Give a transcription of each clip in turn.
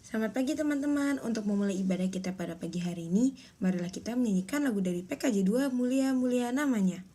Selamat pagi teman-teman. Untuk memulai ibadah kita pada pagi hari ini, marilah kita menyanyikan lagu dari PKJ 2, Mulia Mulia Namanya.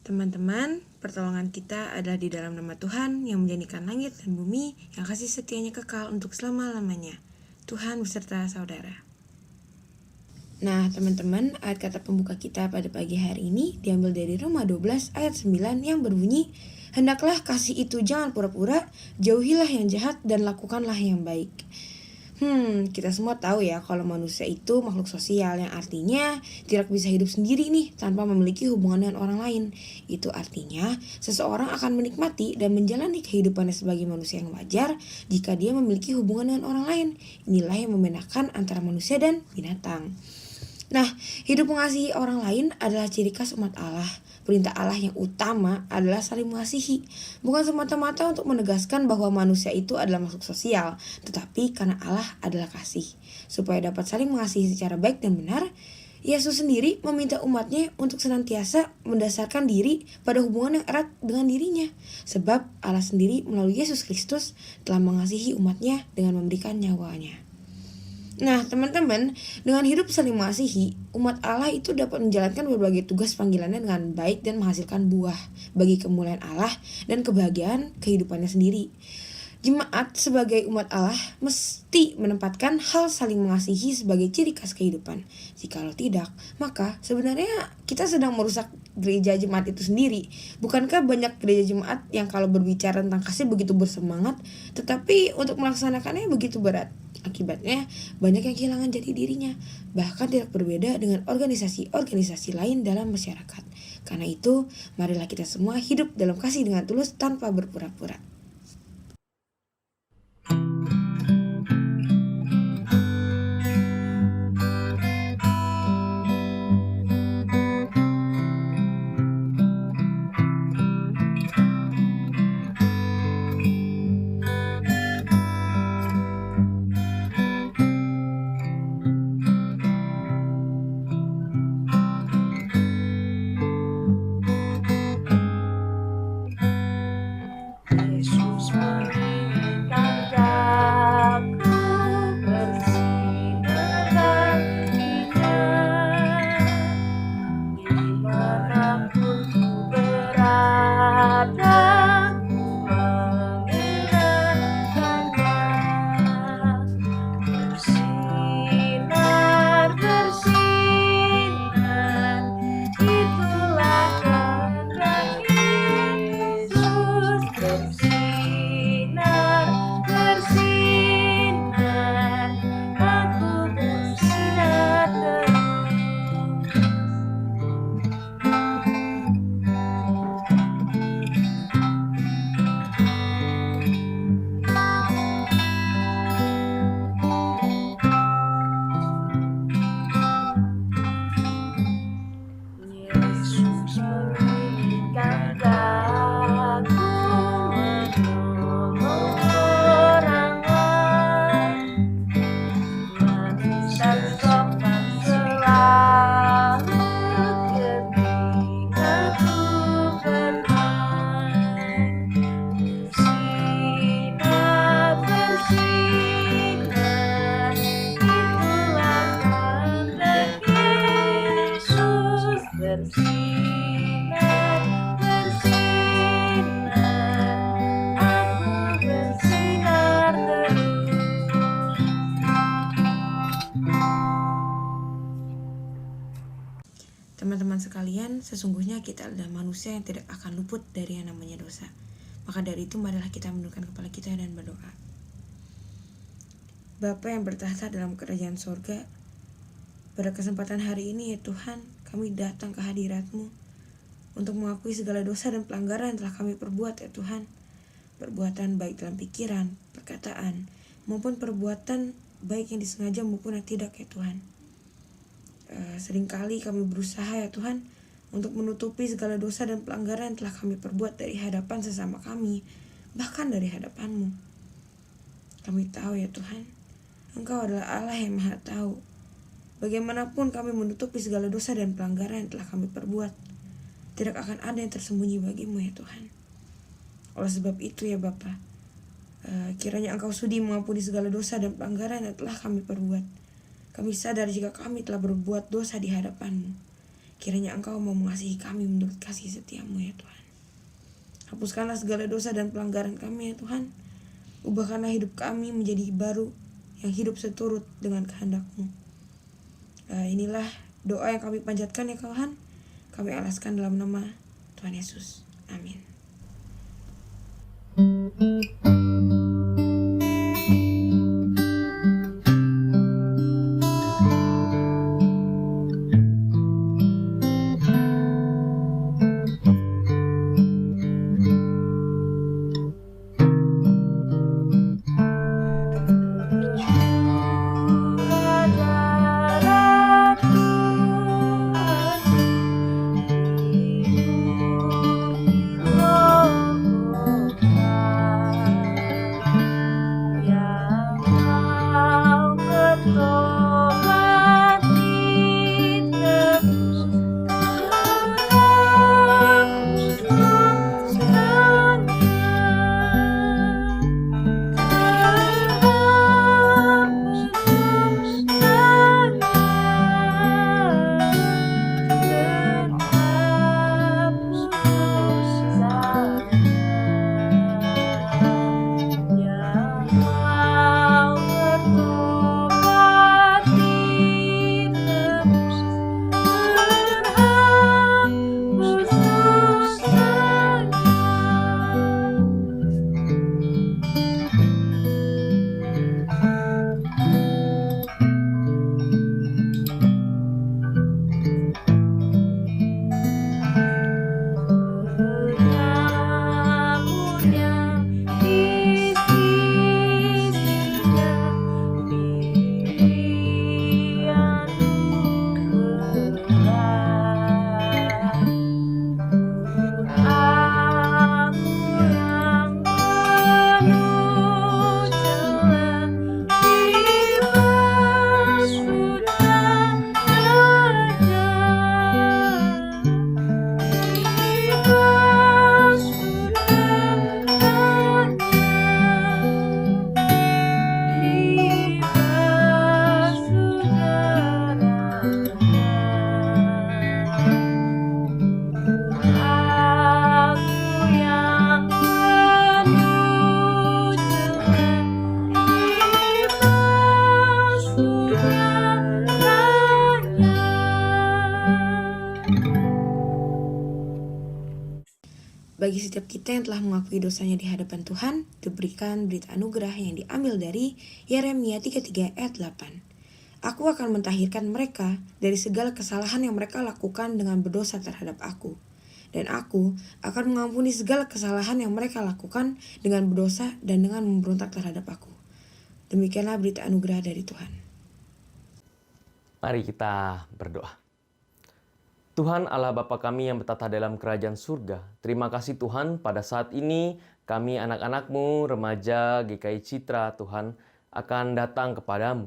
Teman-teman, pertolongan kita adalah di dalam nama Tuhan yang menjadikan langit dan bumi, yang kasih setianya kekal untuk selama-lamanya. Tuhan beserta saudara. Nah teman-teman, ayat kata pembuka kita pada pagi hari ini diambil dari Roma 12 ayat 9 yang berbunyi, "Hendaklah kasih itu jangan pura-pura, jauhilah yang jahat dan lakukanlah yang baik." Kita semua tahu ya kalau manusia itu makhluk sosial, yang artinya tidak bisa hidup sendiri nih tanpa memiliki hubungan dengan orang lain. Itu artinya seseorang akan menikmati dan menjalani kehidupannya sebagai manusia yang wajar jika dia memiliki hubungan dengan orang lain. Inilah yang membedakan antara manusia dan binatang. Nah, hidup mengasihi orang lain adalah ciri khas umat Allah. Perintah Allah yang utama adalah saling mengasihi, bukan semata-mata untuk menegaskan bahwa manusia itu adalah makhluk sosial, tetapi karena Allah adalah kasih. Supaya dapat saling mengasihi secara baik dan benar, Yesus sendiri meminta umatnya untuk senantiasa mendasarkan diri pada hubungan yang erat dengan dirinya. Sebab Allah sendiri melalui Yesus Kristus telah mengasihi umatnya dengan memberikan nyawanya. Nah teman-teman, dengan hidup saling mengasihi, umat Allah itu dapat menjalankan berbagai tugas panggilannya dengan baik dan menghasilkan buah bagi kemuliaan Allah dan kebahagiaan kehidupannya sendiri. Jemaat sebagai umat Allah mesti menempatkan hal saling mengasihi sebagai ciri khas kehidupan. Jikalau tidak, maka sebenarnya kita sedang merusak gereja jemaat itu sendiri. Bukankah banyak gereja jemaat yang kalau berbicara tentang kasih begitu bersemangat, tetapi untuk melaksanakannya begitu berat? Akibatnya, banyak yang kehilangan jati dirinya, bahkan tidak berbeda dengan organisasi-organisasi lain dalam masyarakat. Karena itu, marilah kita semua hidup dalam kasih dengan tulus tanpa berpura-pura. Teman-teman sekalian, sesungguhnya kita adalah manusia yang tidak akan luput dari yang namanya dosa. Maka dari itu marilah kita menundukkan kepala kita dan berdoa. Bapa yang bertahta dalam kerajaan sorga, pada kesempatan hari ini ya Tuhan, kami datang ke hadirat-Mu untuk mengakui segala dosa dan pelanggaran yang telah kami perbuat ya Tuhan. Perbuatan baik dalam pikiran, perkataan, maupun perbuatan baik yang disengaja maupun yang tidak ya Tuhan. Seringkali kami berusaha ya Tuhan untuk menutupi segala dosa dan pelanggaran yang telah kami perbuat dari hadapan sesama kami, bahkan dari hadapan-Mu. Kami tahu ya Tuhan, Engkau adalah Allah yang Maha Tahu. Bagaimanapun kami menutupi segala dosa dan pelanggaran yang telah kami perbuat, tidak akan ada yang tersembunyi bagimu ya Tuhan. Oleh sebab itu ya Bapa, kiranya Engkau sudi mengampuni segala dosa dan pelanggaran yang telah kami perbuat. Kami sadar jika kami telah berbuat dosa di hadapan-Mu. Kiranya Engkau mau mengasihi kami menurut kasih setia-Mu ya Tuhan. Hapuskanlah segala dosa dan pelanggaran kami ya Tuhan. Ubahkanlah hidup kami menjadi baru yang hidup seturut dengan kehendak-Mu. Inilah doa yang kami panjatkan ya Tuhan. Kami alaskan dalam nama Tuhan Yesus. Amin. Bagi setiap kita yang telah mengakui dosanya di hadapan Tuhan, diberikan berita anugerah yang diambil dari Yeremia 33 ayat 8. Aku akan mentahirkan mereka dari segala kesalahan yang mereka lakukan dengan berdosa terhadap aku. Dan aku akan mengampuni segala kesalahan yang mereka lakukan dengan berdosa dan dengan memberontak terhadap aku. Demikianlah berita anugerah dari Tuhan. Mari kita berdoa. Tuhan Allah Bapa kami yang bertata dalam kerajaan surga, terima kasih Tuhan pada saat ini kami anak-anak-Mu, remaja GKI Citra Tuhan akan datang kepadamu.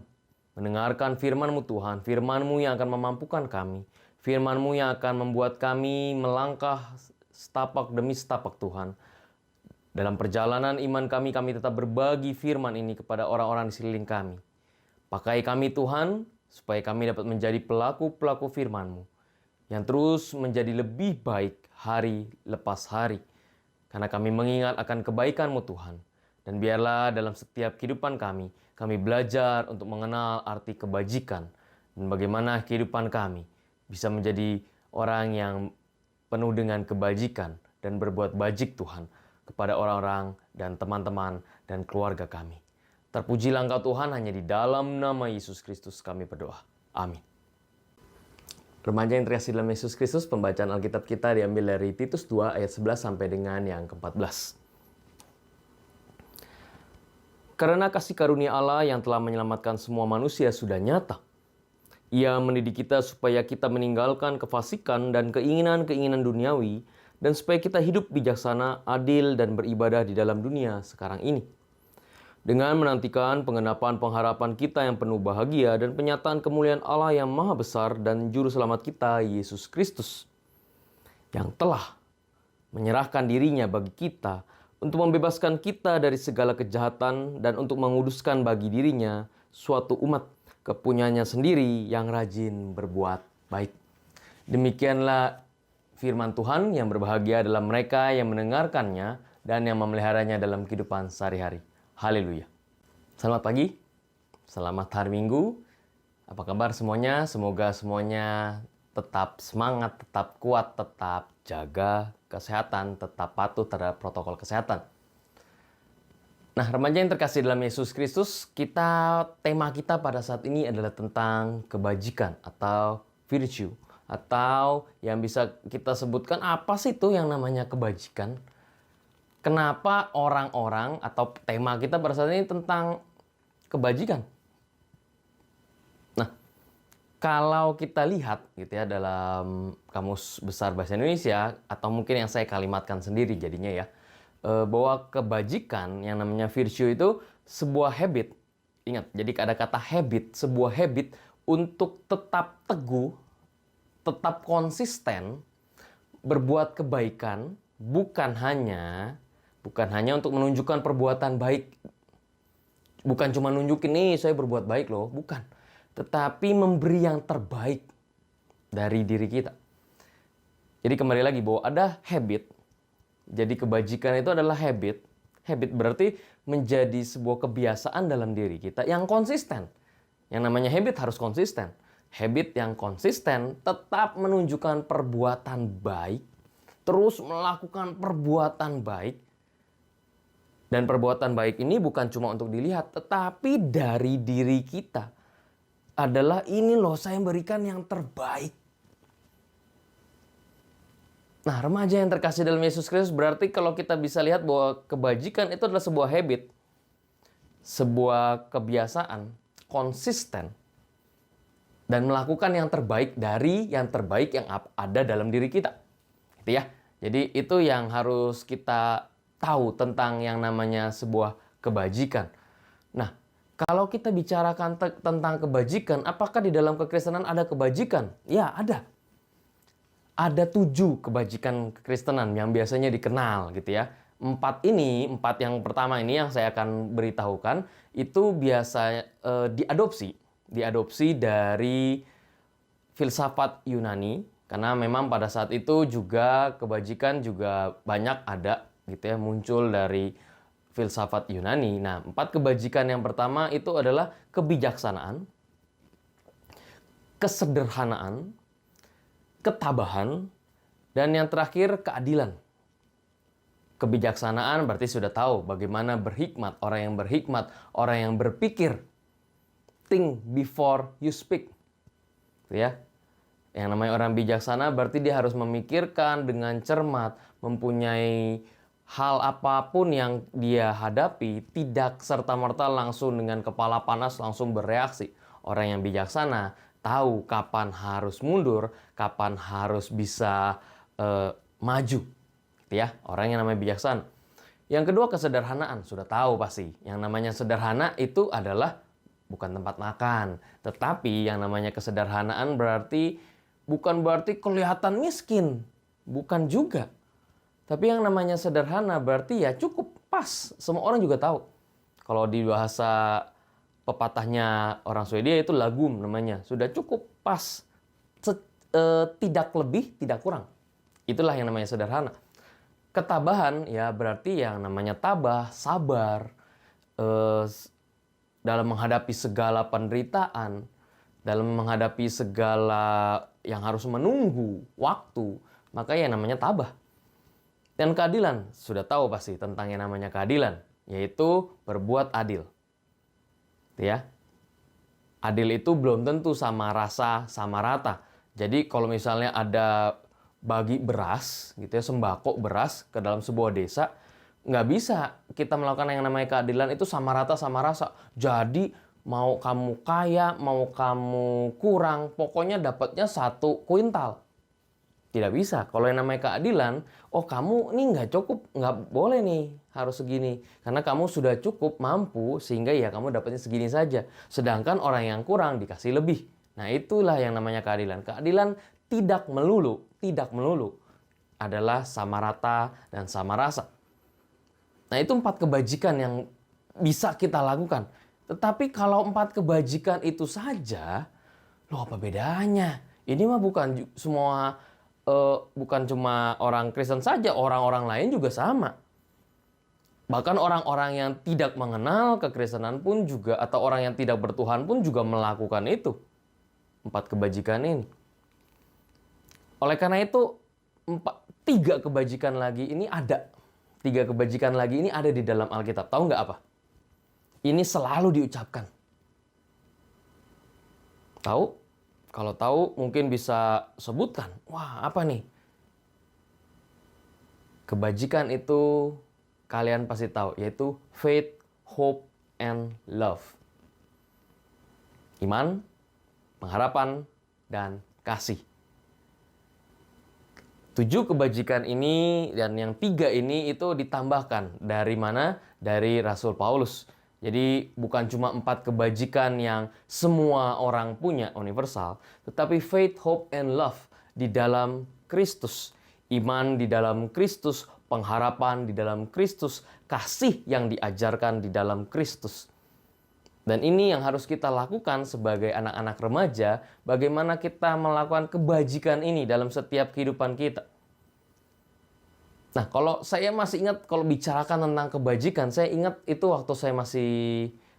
Mendengarkan firman-Mu Tuhan, firman-Mu yang akan memampukan kami, firman-Mu yang akan membuat kami melangkah setapak demi setapak Tuhan. Dalam perjalanan iman kami tetap berbagi firman ini kepada orang-orang di sekeliling kami. Pakai kami Tuhan, supaya kami dapat menjadi pelaku-pelaku firman-Mu yang terus menjadi lebih baik hari lepas hari. Karena kami mengingat akan kebaikan-Mu Tuhan. Dan biarlah dalam setiap kehidupan kami belajar untuk mengenal arti kebajikan. Dan bagaimana kehidupan kami bisa menjadi orang yang penuh dengan kebajikan dan berbuat bajik Tuhan kepada orang-orang dan teman-teman dan keluarga kami. Terpujilah Engkau Tuhan, hanya di dalam nama Yesus Kristus kami berdoa. Amin. Remaja yang terkasih dalam Yesus Kristus, pembacaan Alkitab kita diambil dari Titus 2 ayat 11 sampai dengan yang ke-14. Karena kasih karunia Allah yang telah menyelamatkan semua manusia sudah nyata. Ia mendidik kita supaya kita meninggalkan kefasikan dan keinginan-keinginan duniawi, dan supaya kita hidup bijaksana, adil, dan beribadah di dalam dunia sekarang ini. Dengan menantikan pengenapan pengharapan kita yang penuh bahagia dan penyataan kemuliaan Allah yang maha besar dan juru selamat kita, Yesus Kristus, yang telah menyerahkan dirinya bagi kita untuk membebaskan kita dari segala kejahatan dan untuk menguduskan bagi dirinya suatu umat kepunyaannya sendiri yang rajin berbuat baik. Demikianlah firman Tuhan yang berbahagia adalah mereka yang mendengarkannya dan yang memeliharanya dalam kehidupan sehari-hari. Haleluya. Selamat pagi, selamat hari Minggu. Apa kabar semuanya? Semoga semuanya tetap semangat, tetap kuat, tetap jaga kesehatan, tetap patuh terhadap protokol kesehatan. Nah, remaja yang terkasih dalam Yesus Kristus, tema kita pada saat ini adalah tentang kebajikan atau virtue. Atau yang bisa kita sebutkan, apa sih itu yang namanya kebajikan? Kenapa orang-orang atau tema kita pada saat ini tentang kebajikan? Nah, kalau kita lihat gitu ya dalam Kamus Besar Bahasa Indonesia, atau mungkin yang saya kalimatkan sendiri jadinya ya, bahwa kebajikan yang namanya virtue itu sebuah habit. Ingat, jadi ada kata habit, sebuah habit untuk tetap teguh, tetap konsisten, berbuat kebaikan, bukan hanya untuk menunjukkan perbuatan baik. Bukan cuma nunjukin, nih saya berbuat baik loh. Bukan. Tetapi memberi yang terbaik dari diri kita. Jadi kembali lagi bahwa ada habit. Jadi kebajikan itu adalah habit. Habit berarti menjadi sebuah kebiasaan dalam diri kita yang konsisten. Yang namanya habit harus konsisten. Habit yang konsisten tetap menunjukkan perbuatan baik. Terus melakukan perbuatan baik. Dan perbuatan baik ini bukan cuma untuk dilihat, tetapi dari diri kita. Adalah ini loh saya berikan yang terbaik. Nah, remaja yang terkasih dalam Yesus Kristus, berarti kalau kita bisa lihat bahwa kebajikan itu adalah sebuah habit. Sebuah kebiasaan, konsisten. Dan melakukan yang terbaik dari yang terbaik yang ada dalam diri kita. Gitu ya. Jadi itu yang harus kita tahu tentang yang namanya sebuah kebajikan. Nah, kalau kita bicarakan tentang kebajikan, apakah di dalam kekristenan ada kebajikan? Ya, ada. Ada 7 kebajikan kekristenan yang biasanya dikenal gitu ya. 4 yang pertama ini yang saya akan beritahukan, itu biasa diadopsi dari filsafat Yunani. Karena memang pada saat itu juga kebajikan juga banyak ada gitu ya, muncul dari filsafat Yunani. Nah, 4 kebajikan yang pertama itu adalah kebijaksanaan, kesederhanaan, ketabahan, dan yang terakhir keadilan. Kebijaksanaan berarti sudah tahu bagaimana berhikmat, orang yang berpikir. Think before you speak. Gitu ya. Yang namanya orang bijaksana berarti dia harus memikirkan dengan cermat, mempunyai hal apapun yang dia hadapi, tidak serta-merta langsung dengan kepala panas langsung bereaksi. Orang yang bijaksana tahu kapan harus mundur, kapan harus bisa maju. Gitu ya, orang yang namanya bijaksana. Yang kedua, kesederhanaan. Sudah tahu pasti. Yang namanya sederhana itu adalah bukan tempat makan. Tetapi yang namanya kesederhanaan bukan berarti kelihatan miskin. Bukan juga. Tapi yang namanya sederhana berarti ya cukup pas. Semua orang juga tahu. Kalau di bahasa pepatahnya orang Swedia itu lagom namanya. Sudah cukup pas. Tidak lebih, tidak kurang. Itulah yang namanya sederhana. Ketabahan ya berarti yang namanya tabah, sabar dalam menghadapi segala penderitaan, dalam menghadapi segala yang harus menunggu waktu, maka yang namanya tabah. Dan keadilan, sudah tahu pasti tentang yang namanya keadilan, yaitu berbuat adil. Ya. Adil itu belum tentu sama rasa, sama rata. Jadi kalau misalnya ada bagi beras, gitu ya, sembako beras ke dalam sebuah desa, nggak bisa kita melakukan yang namanya keadilan itu sama rata sama rasa. Jadi mau kamu kaya, mau kamu kurang, pokoknya dapatnya 1 kuintal. Tidak bisa. Kalau yang namanya keadilan, oh kamu nih nggak cukup, nggak boleh nih harus segini. Karena kamu sudah cukup mampu sehingga ya kamu dapatnya segini saja. Sedangkan orang yang kurang dikasih lebih. Nah itulah yang namanya keadilan. Keadilan tidak melulu adalah sama rata dan sama rasa. Nah itu 4 kebajikan yang bisa kita lakukan. Tetapi kalau 4 kebajikan itu saja, loh apa bedanya? Ini mah bukan cuma orang Kristen saja, orang-orang lain juga sama. Bahkan orang-orang yang tidak mengenal kekristenan pun juga, atau orang yang tidak bertuhan pun juga melakukan itu. 4 kebajikan ini. Oleh karena itu, 3 kebajikan lagi ini ada. 3 kebajikan lagi ini ada di dalam Alkitab. Tahu nggak apa? Ini selalu diucapkan. Tahu? Kalau tahu mungkin bisa sebutkan. Wah, apa nih? Kebajikan itu kalian pasti tahu, yaitu faith, hope, and love. Iman, pengharapan, dan kasih. 7 kebajikan ini dan yang 3 ini itu ditambahkan. Dari mana? Dari Rasul Paulus. Jadi bukan cuma 4 kebajikan yang semua orang punya universal, tetapi faith, hope, and love di dalam Kristus. Iman di dalam Kristus, pengharapan di dalam Kristus, kasih yang diajarkan di dalam Kristus. Dan ini yang harus kita lakukan sebagai anak-anak remaja, bagaimana kita melakukan kebajikan ini dalam setiap kehidupan kita. Nah, kalau saya masih ingat, kalau bicarakan tentang kebajikan, saya ingat itu waktu saya masih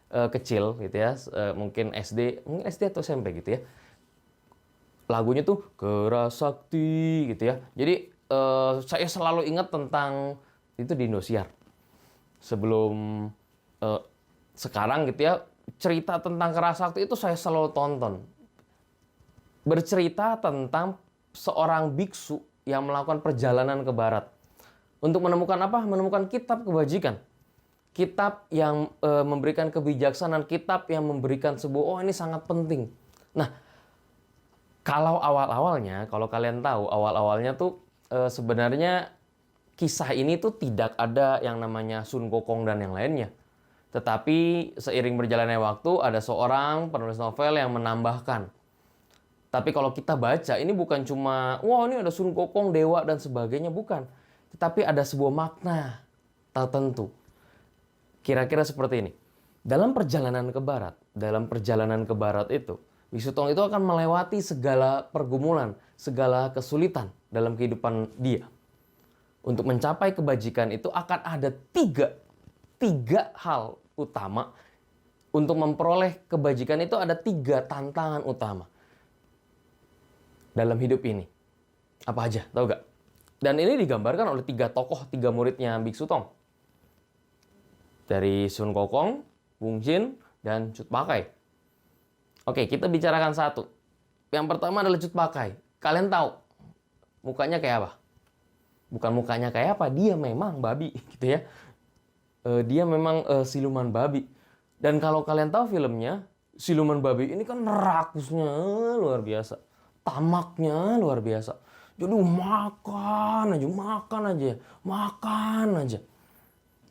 kecil gitu ya, mungkin SD atau SMP gitu ya. Lagunya tuh Keras Sakti gitu ya. Jadi saya selalu ingat tentang itu di Indosiar. Sebelum sekarang gitu ya, cerita tentang Keras Sakti itu saya selalu tonton. Bercerita tentang seorang biksu yang melakukan perjalanan ke barat. Untuk menemukan apa? Menemukan kitab kebajikan. Kitab yang memberikan kebijaksanaan, kitab yang memberikan sebuah, oh ini sangat penting. Nah, kalau awal-awalnya, kalau kalian tahu, awal-awalnya tuh sebenarnya kisah ini tuh tidak ada yang namanya Sun Gokong dan yang lainnya. Tetapi seiring berjalannya waktu, ada seorang penulis novel yang menambahkan. Tapi kalau kita baca, ini bukan cuma, wah ini ada Sun Gokong, dewa dan sebagainya, bukan. Tetapi ada sebuah makna tertentu. Kira-kira seperti ini. Dalam perjalanan ke barat itu, Biksu Tong itu akan melewati segala pergumulan, segala kesulitan dalam kehidupan dia. Untuk mencapai kebajikan itu akan ada tiga hal utama. Untuk memperoleh kebajikan itu ada 3 tantangan utama dalam hidup ini. Apa aja? Tahu gak? Dan ini digambarkan oleh 3 tokoh, 3 muridnya Biksu Tong. Dari Sun Gokong, Wung Jin, dan Cut Pakai. Oke, kita bicarakan satu. Yang pertama adalah Cut Pakai. Kalian tahu mukanya kayak apa? Bukan mukanya kayak apa, dia memang babi gitu ya. Dia memang siluman babi. Dan kalau kalian tahu filmnya, siluman babi ini kan rakusnya luar biasa. Tamaknya luar biasa. Jadi makan aja.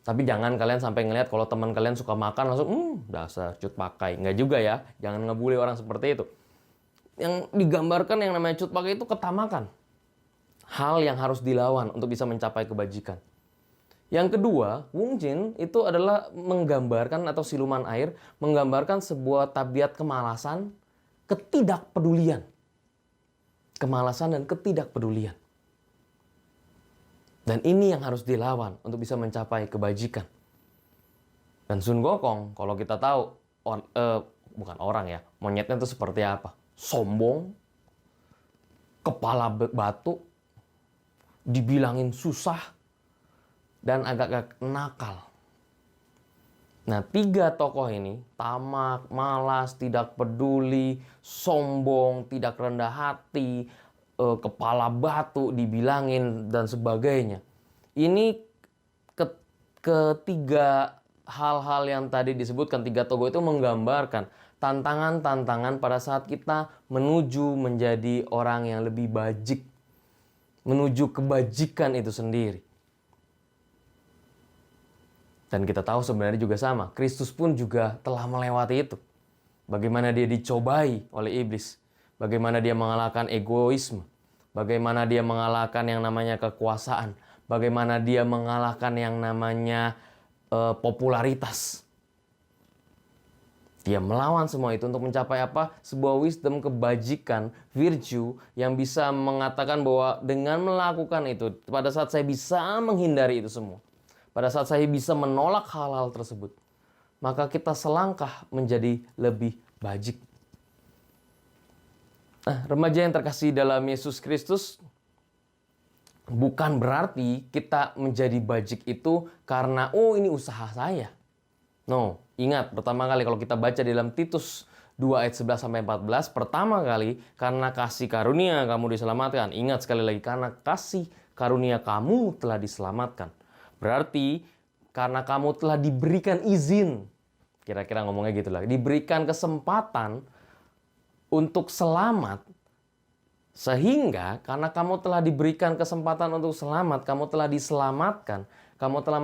Tapi jangan kalian sampai ngelihat kalau teman kalian suka makan langsung, dasar Cut Pakai. Nggak juga ya, jangan ngebully orang seperti itu. Yang digambarkan yang namanya Cut Pakai itu ketamakan. Hal yang harus dilawan untuk bisa mencapai kebajikan. Yang kedua, Wung Jin itu adalah menggambarkan atau siluman air, menggambarkan sebuah tabiat kemalasan, ketidakpedulian. Kemalasan dan ketidakpedulian. Dan ini yang harus dilawan untuk bisa mencapai kebajikan. Dan Sun Gokong, kalau kita tahu, bukan orang ya, monyetnya itu seperti apa? Sombong, kepala batu, dibilangin susah, dan agak-agak nakal. Nah, 3 tokoh ini, tamak, malas, tidak peduli, sombong, tidak rendah hati, kepala batu dibilangin, dan sebagainya. Ini ketiga hal-hal yang tadi disebutkan, 3 tokoh itu menggambarkan tantangan-tantangan pada saat kita menuju menjadi orang yang lebih bajik, menuju kebajikan itu sendiri. Dan kita tahu sebenarnya juga sama. Kristus pun juga telah melewati itu. Bagaimana dia dicobai oleh iblis. Bagaimana dia mengalahkan egoisme. Bagaimana dia mengalahkan yang namanya kekuasaan. Bagaimana dia mengalahkan yang namanya popularitas. Dia melawan semua itu untuk mencapai apa? Sebuah wisdom, kebajikan, virtue yang bisa mengatakan bahwa dengan melakukan itu, pada saat saya bisa menghindari itu semua. Pada saat saya bisa menolak hal-hal tersebut, maka kita selangkah menjadi lebih bajik. Nah, remaja yang terkasih dalam Yesus Kristus, bukan berarti kita menjadi bajik itu karena, ini usaha saya. No, ingat pertama kali kalau kita baca dalam Titus 2 ayat 11-14, pertama kali karena kasih karunia kamu diselamatkan. Ingat sekali lagi, karena kasih karunia kamu telah diselamatkan. Berarti karena kamu telah diberikan izin, kira-kira ngomongnya gitu lah, diberikan kesempatan untuk selamat, sehingga karena kamu telah diberikan kesempatan untuk selamat, kamu telah diselamatkan, kamu telah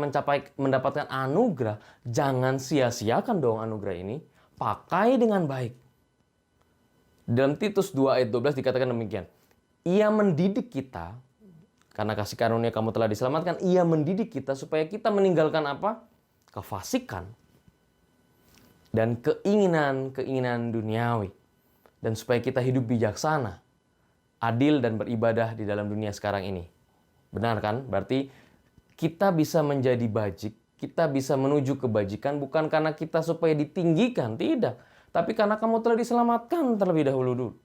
mendapatkan anugerah, jangan sia-siakan dong anugerah ini, pakai dengan baik. Dalam Titus 2 ayat 12 dikatakan demikian, Ia mendidik kita, karena kasih karunia kamu telah diselamatkan, Ia mendidik kita supaya kita meninggalkan apa? Kefasikan dan keinginan-keinginan duniawi. Dan supaya kita hidup bijaksana, adil dan beribadah di dalam dunia sekarang ini. Benar kan? Berarti kita bisa menjadi bajik, kita bisa menuju kebajikan bukan karena kita supaya ditinggikan, tidak. Tapi karena kamu telah diselamatkan terlebih dahulu.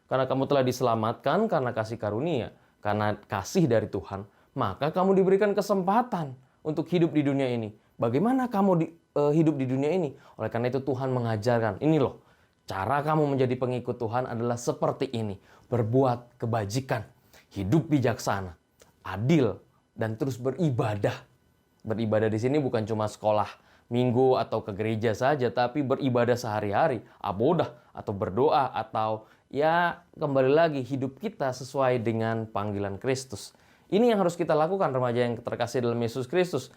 Karena kamu telah diselamatkan karena kasih karunia. Karena kasih dari Tuhan, maka kamu diberikan kesempatan untuk hidup di dunia ini. Bagaimana kamu hidup di dunia ini? Oleh karena itu Tuhan mengajarkan, ini loh, cara kamu menjadi pengikut Tuhan adalah seperti ini. Berbuat kebajikan, hidup bijaksana, adil, dan terus beribadah. Beribadah di sini bukan cuma sekolah minggu atau ke gereja saja, tapi beribadah sehari-hari, abodah atau berdoa atau ya kembali lagi hidup kita sesuai dengan panggilan Kristus. Ini yang harus kita lakukan remaja yang terkasih dalam Yesus Kristus.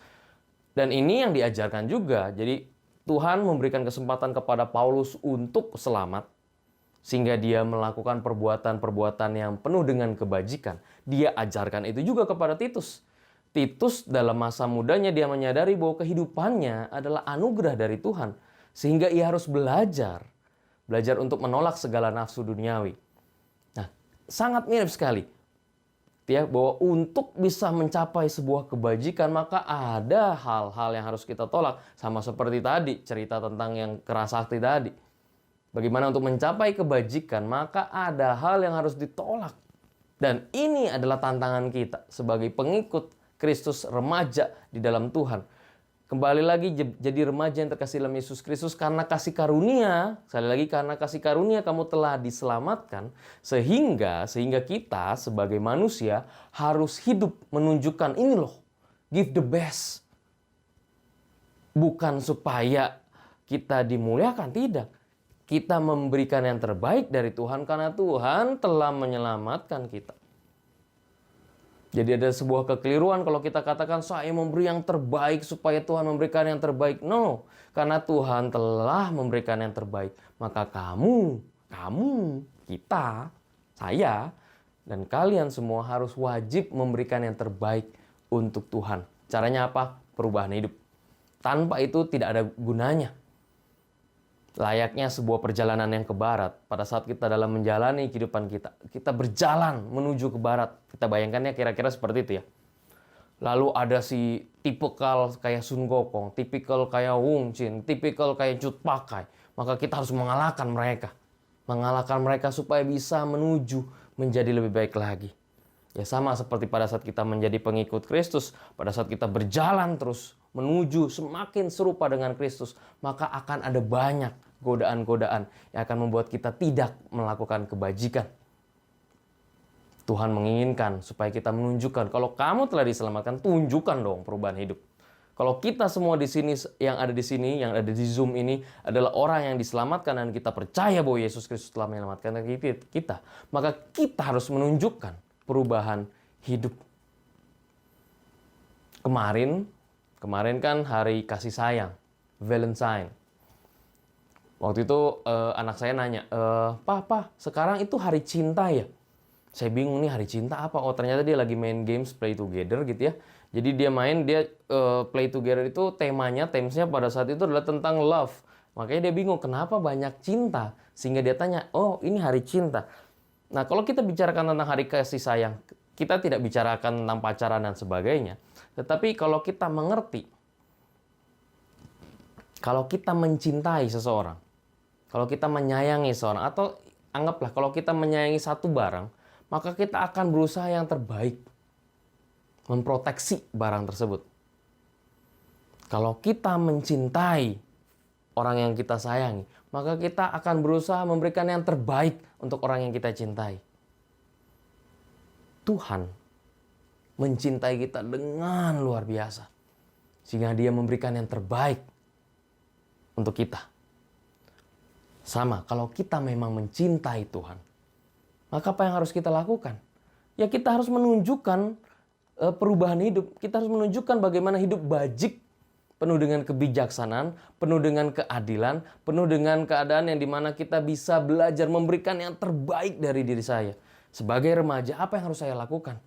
Dan ini yang diajarkan juga. Jadi Tuhan memberikan kesempatan kepada Paulus untuk selamat. Sehingga dia melakukan perbuatan-perbuatan yang penuh dengan kebajikan. Dia ajarkan itu juga kepada Titus. Titus dalam masa mudanya dia menyadari bahwa kehidupannya adalah anugerah dari Tuhan. Sehingga ia harus belajar untuk menolak segala nafsu duniawi. Nah, sangat mirip sekali. Ya, bahwa untuk bisa mencapai sebuah kebajikan, maka ada hal-hal yang harus kita tolak. Sama seperti tadi, cerita tentang yang kerasakti tadi. Bagaimana untuk mencapai kebajikan, maka ada hal yang harus ditolak. Dan ini adalah tantangan kita sebagai pengikut Kristus remaja di dalam Tuhan. Kembali lagi jadi remaja yang terkasih dalam Yesus Kristus karena kasih karunia. Sekali lagi karena kasih karunia kamu telah diselamatkan. Sehingga kita sebagai manusia harus hidup menunjukkan ini loh. Give the best. Bukan supaya kita dimuliakan, tidak. Kita memberikan yang terbaik dari Tuhan karena Tuhan telah menyelamatkan kita. Jadi ada sebuah kekeliruan kalau kita katakan saya memberi yang terbaik supaya Tuhan memberikan yang terbaik. No, karena Tuhan telah memberikan yang terbaik. Maka kamu, kita, saya, dan kalian semua harus wajib memberikan yang terbaik untuk Tuhan. Caranya apa? Perubahan hidup. Tanpa itu tidak ada gunanya. Layaknya sebuah perjalanan yang ke barat. Pada saat kita dalam menjalani kehidupan kita, kita berjalan menuju ke barat. Kita bayangkannya kira-kira seperti itu ya. Lalu ada si tipikal kayak Sun Gokong, tipikal kayak Wong Jin, tipikal kayak Cut Pakai. Maka kita harus mengalahkan mereka. Mengalahkan mereka supaya bisa menuju menjadi lebih baik lagi. Ya sama seperti pada saat kita menjadi pengikut Kristus, pada saat kita berjalan terus menuju semakin serupa dengan Kristus, maka akan ada banyak godaan-godaan yang akan membuat kita tidak melakukan kebajikan. Tuhan menginginkan supaya kita menunjukkan, kalau kamu telah diselamatkan, tunjukkan dong perubahan hidup. Kalau kita semua di sini, yang ada di Zoom ini adalah orang yang diselamatkan dan kita percaya bahwa Yesus Kristus telah menyelamatkan kita, maka kita harus menunjukkan perubahan hidup. Kemarin kan hari kasih sayang, Valentine. Waktu itu anak saya nanya, Papa, sekarang itu hari cinta ya? Saya bingung nih hari cinta apa? Oh ternyata dia lagi main games Play Together gitu ya. Jadi dia Play Together itu temanya pada saat itu adalah tentang love. Makanya dia bingung kenapa banyak cinta. Sehingga dia tanya, oh ini hari cinta. Nah, kalau kita bicarakan tentang hari kasih sayang, kita tidak bicarakan tentang pacaran dan sebagainya. Tetapi kalau kita mengerti, kalau kita mencintai seseorang, kalau kita menyayangi seseorang, atau anggaplah kalau kita menyayangi satu barang, maka kita akan berusaha yang terbaik memproteksi barang tersebut. Kalau kita mencintai orang yang kita sayangi, maka kita akan berusaha memberikan yang terbaik untuk orang yang kita cintai. Tuhan mencintai kita dengan luar biasa, sehingga Dia memberikan yang terbaik untuk kita. Sama, kalau kita memang mencintai Tuhan, maka apa yang harus kita lakukan? Ya kita harus menunjukkan perubahan hidup. Kita harus menunjukkan bagaimana hidup bajik, penuh dengan kebijaksanaan, penuh dengan keadilan, penuh dengan keadaan yang dimana kita bisa belajar memberikan yang terbaik dari diri saya. Sebagai remaja, apa yang harus saya lakukan?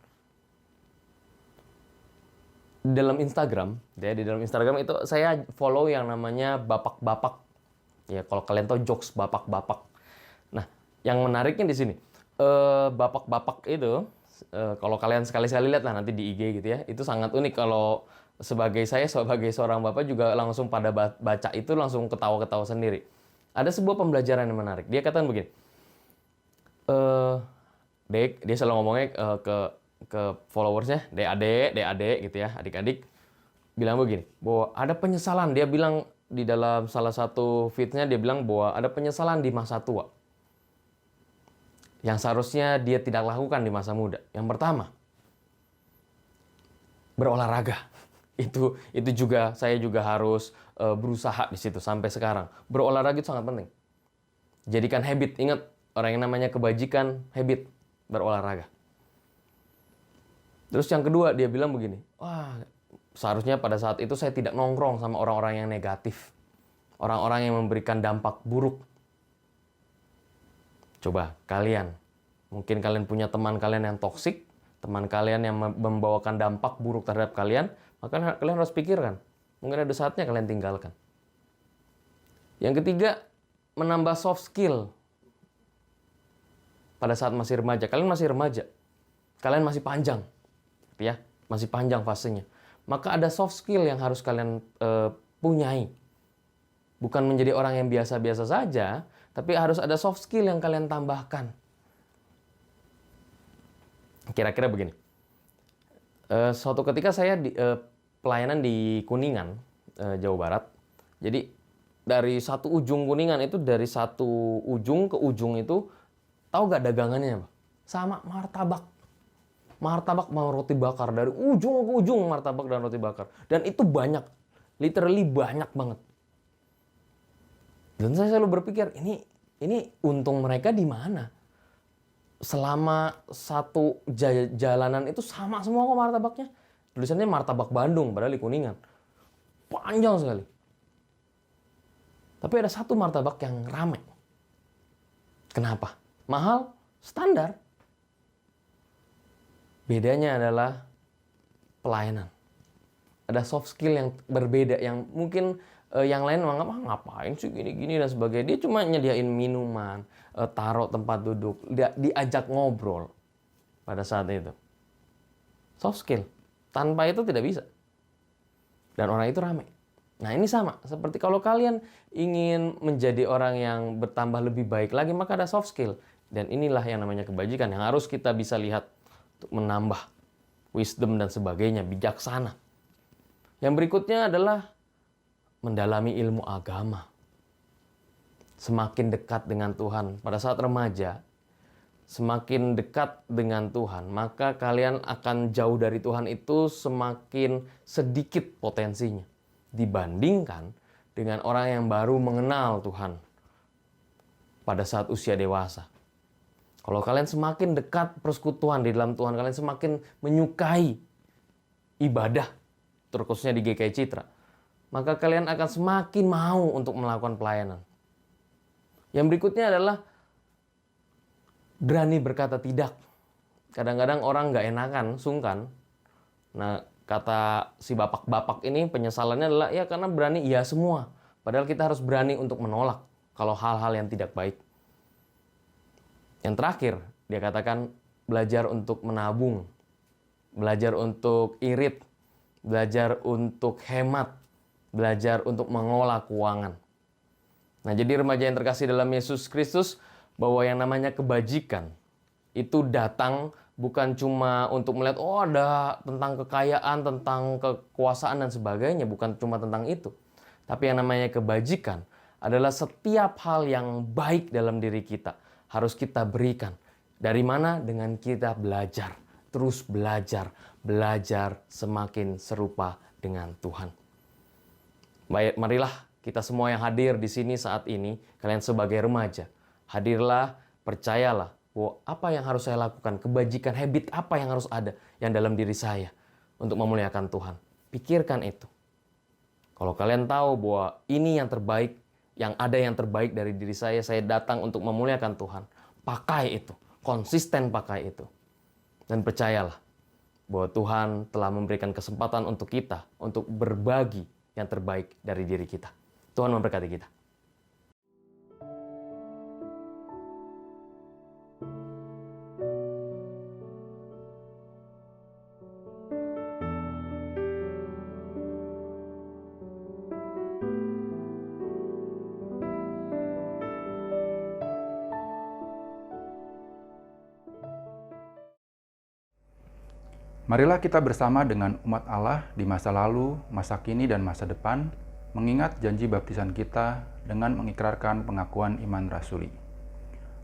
Di dalam Instagram itu saya follow yang namanya bapak-bapak. Ya, kalau kalian tahu jokes bapak-bapak. Nah, yang menariknya di sini, bapak-bapak itu, kalau kalian sekali-sekali lihat lah nanti di IG gitu ya, itu sangat unik. Kalau sebagai seorang bapak juga langsung pada baca itu langsung ketawa-ketawa sendiri. Ada sebuah pembelajaran yang menarik. Dia katakan begini, Dek, dia selalu ngomongnya ke followersnya, adik gitu ya, adik-adik, bilang begini, bahwa ada penyesalan. Dia bilang di dalam salah satu feed-nya, dia bilang bahwa ada penyesalan di masa tua yang seharusnya dia tidak lakukan di masa muda. Yang pertama, berolahraga. Itu juga saya juga harus berusaha di situ sampai sekarang. Berolahraga itu sangat penting. Jadikan habit. Ingat, orang yang namanya kebajikan habit berolahraga. Terus yang kedua dia bilang begini, wah seharusnya pada saat itu saya tidak nongkrong sama orang-orang yang negatif. Orang-orang yang memberikan dampak buruk. Coba mungkin kalian punya teman kalian yang toksik, teman kalian yang membawakan dampak buruk terhadap kalian, maka kalian harus pikirkan. Mungkin ada saatnya kalian tinggalkan. Yang ketiga, menambah soft skill. Pada saat masih remaja, kalian masih remaja. Kalian masih panjang. Ya, masih panjang fasenya. Maka ada soft skill yang harus kalian punyai. Bukan menjadi orang yang biasa-biasa saja, tapi harus ada soft skill yang kalian tambahkan. Kira-kira begini. Suatu ketika saya pelayanan di Kuningan, Jawa Barat. Jadi dari satu ujung Kuningan itu, dari satu ujung ke ujung itu, tahu gak dagangannya apa? Sama martabak. Martabak mau roti bakar, dari ujung ke ujung martabak dan roti bakar. Dan itu banyak, literally banyak banget. Dan saya selalu berpikir, ini untung mereka di mana? Selama satu jalanan itu sama semua kok martabaknya. Tulisannya martabak Bandung, padahal di Kuningan. Panjang sekali. Tapi ada satu martabak yang ramai. Kenapa? Mahal, standar. Bedanya adalah pelayanan. Ada soft skill yang berbeda, yang mungkin yang lain menganggap ngapain sih gini-gini dan sebagainya. Dia cuma nyediain minuman, taruh tempat duduk, diajak ngobrol pada saat itu. Soft skill. Tanpa itu tidak bisa. Dan orang itu ramai. Nah ini sama, seperti kalau kalian ingin menjadi orang yang bertambah lebih baik lagi, maka ada soft skill. Dan inilah yang namanya kebajikan, yang harus kita bisa lihat untuk menambah wisdom dan sebagainya, bijaksana. Yang berikutnya adalah mendalami ilmu agama. Semakin dekat dengan Tuhan pada saat remaja, semakin dekat dengan Tuhan, maka kalian akan jauh dari Tuhan itu semakin sedikit potensinya dibandingkan dengan orang yang baru mengenal Tuhan pada saat usia dewasa. Kalau kalian semakin dekat persekutuan di dalam Tuhan, kalian semakin menyukai ibadah, terkhususnya di GKI Citra, maka kalian akan semakin mau untuk melakukan pelayanan. Yang berikutnya adalah berani berkata tidak. Kadang-kadang orang nggak enakan, sungkan. Nah, kata si bapak-bapak ini penyesalannya adalah ya karena berani iya semua. Padahal kita harus berani untuk menolak kalau hal-hal yang tidak baik. Yang terakhir, dia katakan belajar untuk menabung, belajar untuk irit, belajar untuk hemat, belajar untuk mengolah keuangan. Nah, jadi remaja yang terkasih dalam Yesus Kristus, bahwa yang namanya kebajikan itu datang bukan cuma untuk melihat, oh ada tentang kekayaan, tentang kekuasaan dan sebagainya, bukan cuma tentang itu. Tapi yang namanya kebajikan adalah setiap hal yang baik dalam diri kita harus kita berikan. Dari mana? Dengan kita belajar, terus belajar, belajar semakin serupa dengan Tuhan. Baik, marilah kita semua yang hadir di sini saat ini, kalian sebagai remaja, hadirlah, percayalah bahwa apa yang harus saya lakukan, kebajikan, habit apa yang harus ada yang dalam diri saya untuk memuliakan Tuhan. Pikirkan itu. Kalau kalian tahu bahwa ini yang terbaik, yang ada yang terbaik dari diri saya datang untuk memuliakan Tuhan, pakai itu, konsisten pakai itu. Dan percayalah bahwa Tuhan telah memberikan kesempatan untuk kita, untuk berbagi yang terbaik dari diri kita. Tuhan memberkati kita. Marilah kita bersama dengan umat Allah di masa lalu, masa kini, dan masa depan, mengingat janji baptisan kita dengan mengikrarkan pengakuan iman rasuli.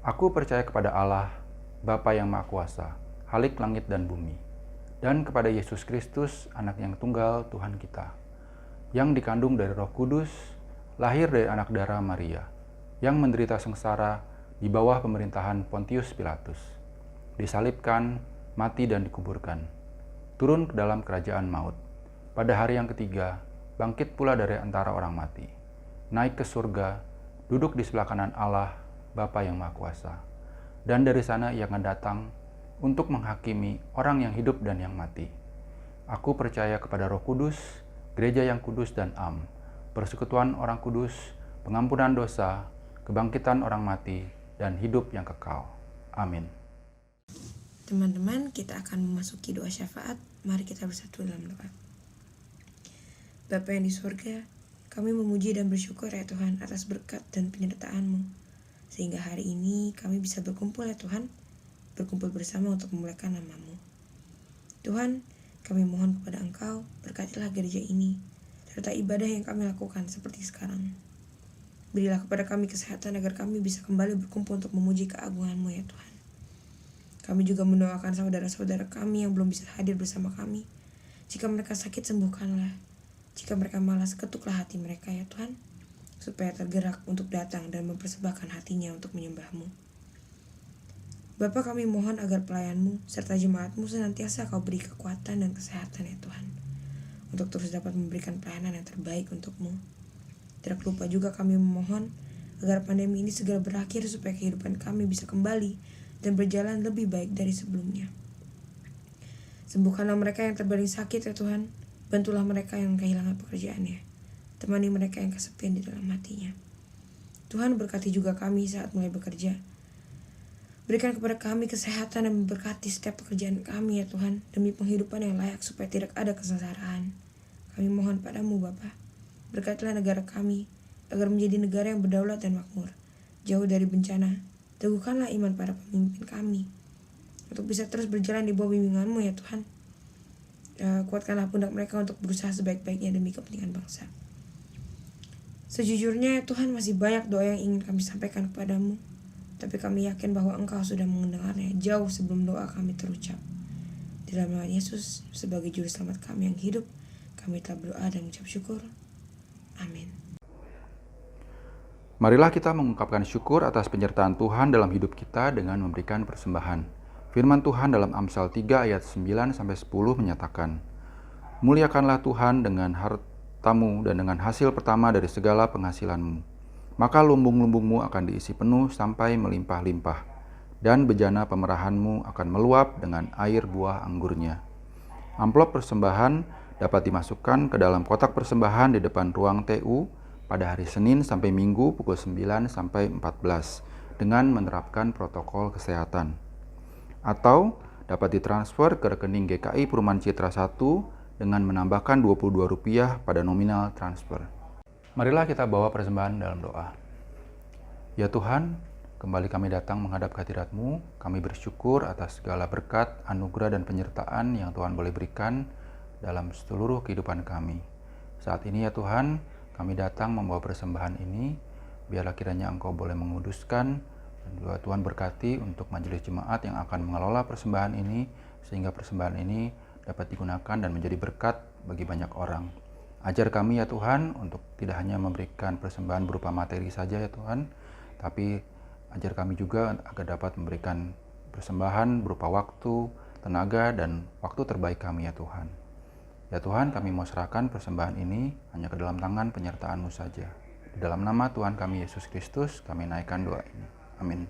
Aku percaya kepada Allah, Bapa yang Maha Kuasa, Khalik langit dan bumi, dan kepada Yesus Kristus, Anak yang tunggal Tuhan kita, yang dikandung dari Roh Kudus, lahir dari anak darah Maria, yang menderita sengsara di bawah pemerintahan Pontius Pilatus, disalibkan, mati dan dikuburkan, turun ke dalam kerajaan maut. Pada hari yang ketiga, bangkit pula dari antara orang mati, naik ke surga, duduk di sebelah kanan Allah, Bapa yang Maha Kuasa. Dan dari sana ia akan datang untuk menghakimi orang yang hidup dan yang mati. Aku percaya kepada Roh Kudus, gereja yang kudus dan am, persekutuan orang kudus, pengampunan dosa, kebangkitan orang mati, dan hidup yang kekal. Amin. Teman-teman, kita akan memasuki doa syafaat. Mari kita bersatu dalam doa. Bapa yang di surga, kami memuji dan bersyukur ya Tuhan atas berkat dan penyertaan-Mu. Sehingga hari ini kami bisa berkumpul ya Tuhan berkumpul bersama untuk memuliakan nama-Mu. Tuhan, kami mohon kepada Engkau, berkatilah gereja ini, serta ibadah yang kami lakukan seperti sekarang. Berilah kepada kami kesehatan agar kami bisa kembali berkumpul untuk memuji keagungan-Mu ya Tuhan. Kami juga mendoakan saudara-saudara kami yang belum bisa hadir bersama kami. Jika mereka sakit, sembuhkanlah. Jika mereka malas, ketuklah hati mereka ya Tuhan, supaya tergerak untuk datang dan mempersembahkan hatinya untuk menyembah-Mu. Bapa, kami mohon agar pelayan-Mu serta jemaat-Mu senantiasa Kau beri kekuatan dan kesehatan ya Tuhan, untuk terus dapat memberikan pelayanan yang terbaik untuk-Mu. Tidak lupa juga kami memohon agar pandemi ini segera berakhir supaya kehidupan kami bisa kembali dan berjalan lebih baik dari sebelumnya. Sembuhkanlah mereka yang terbaring sakit ya Tuhan, bantulah mereka yang kehilangan pekerjaannya, temani mereka yang kesepian di dalam hatinya. Tuhan, berkati juga kami saat mulai bekerja. Berikan kepada kami kesehatan dan memberkati setiap pekerjaan kami ya Tuhan, demi penghidupan yang layak supaya tidak ada kesengsaraan. Kami mohon padamu Bapa, berkatilah negara kami, agar menjadi negara yang berdaulat dan makmur, jauh dari bencana. Teguhkanlah iman para pemimpin kami, untuk bisa terus berjalan di bawah bimbingan-Mu ya Tuhan. Kuatkanlah pundak mereka untuk berusaha sebaik-baiknya demi kepentingan bangsa. Sejujurnya ya Tuhan, masih banyak doa yang ingin kami sampaikan kepadamu, tapi kami yakin bahwa Engkau sudah mendengarnya jauh sebelum doa kami terucap. Di dalam nama Yesus, sebagai juru selamat kami yang hidup, kami telah berdoa dan mengucap syukur. Amin. Marilah kita mengungkapkan syukur atas penyertaan Tuhan dalam hidup kita dengan memberikan persembahan. Firman Tuhan dalam Amsal 3 ayat 9-10 menyatakan, "Muliakanlah Tuhan dengan hartamu dan dengan hasil pertama dari segala penghasilanmu. Maka lumbung-lumbungmu akan diisi penuh sampai melimpah-limpah, dan bejana pemerahanmu akan meluap dengan air buah anggurnya." Amplop persembahan dapat dimasukkan ke dalam kotak persembahan di depan ruang TU pada hari Senin sampai Minggu pukul 9 sampai 14 dengan menerapkan protokol kesehatan. Atau dapat ditransfer ke rekening GKI Perumahan Citra 1 dengan menambahkan Rp22 pada nominal transfer. Marilah kita bawa persembahan dalam doa. Ya Tuhan, kembali kami datang menghadap hadirat-Mu. Kami bersyukur atas segala berkat, anugerah, dan penyertaan yang Tuhan boleh berikan dalam seluruh kehidupan kami. Saat ini ya Tuhan, kami datang membawa persembahan ini. Biarlah kiranya Engkau boleh menguduskan, dan juga Tuhan berkati untuk majelis jemaat yang akan mengelola persembahan ini, sehingga persembahan ini dapat digunakan dan menjadi berkat bagi banyak orang. Ajar kami ya Tuhan untuk tidak hanya memberikan persembahan berupa materi saja ya Tuhan, tapi ajar kami juga agar dapat memberikan persembahan berupa waktu, tenaga, dan waktu terbaik kami ya Tuhan. Ya Tuhan, kami mau serahkan persembahan ini hanya ke dalam tangan penyertaan-Mu saja. Di dalam nama Tuhan kami Yesus Kristus, kami naikkan doa ini. Amin.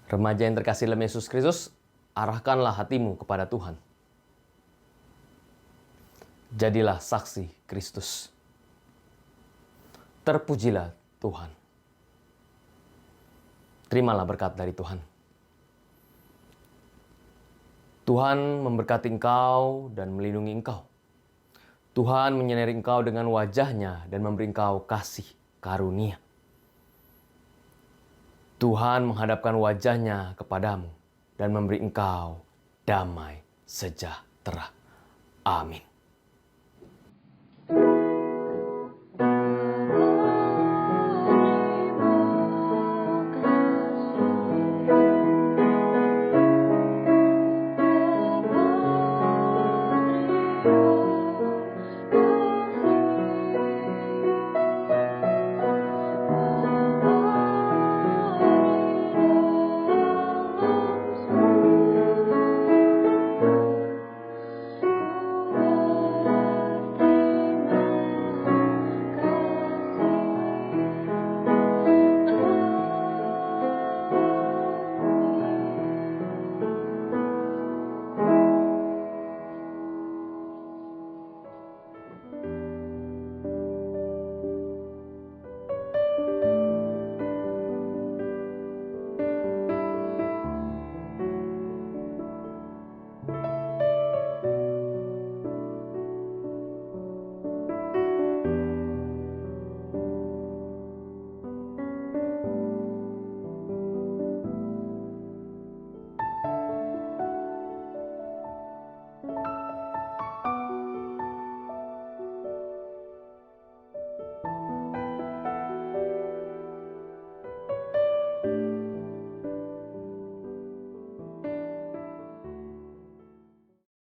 Remaja yang terkasih dalam Yesus Kristus, arahkanlah hatimu kepada Tuhan. Jadilah saksi Kristus. Terpujilah Tuhan. Terimalah berkat dari Tuhan. Tuhan memberkati engkau dan melindungi engkau. Tuhan menyinari engkau dengan wajah-Nya dan memberi engkau kasih karunia. Tuhan menghadapkan wajah-Nya kepadamu dan memberi engkau damai sejahtera. Amin.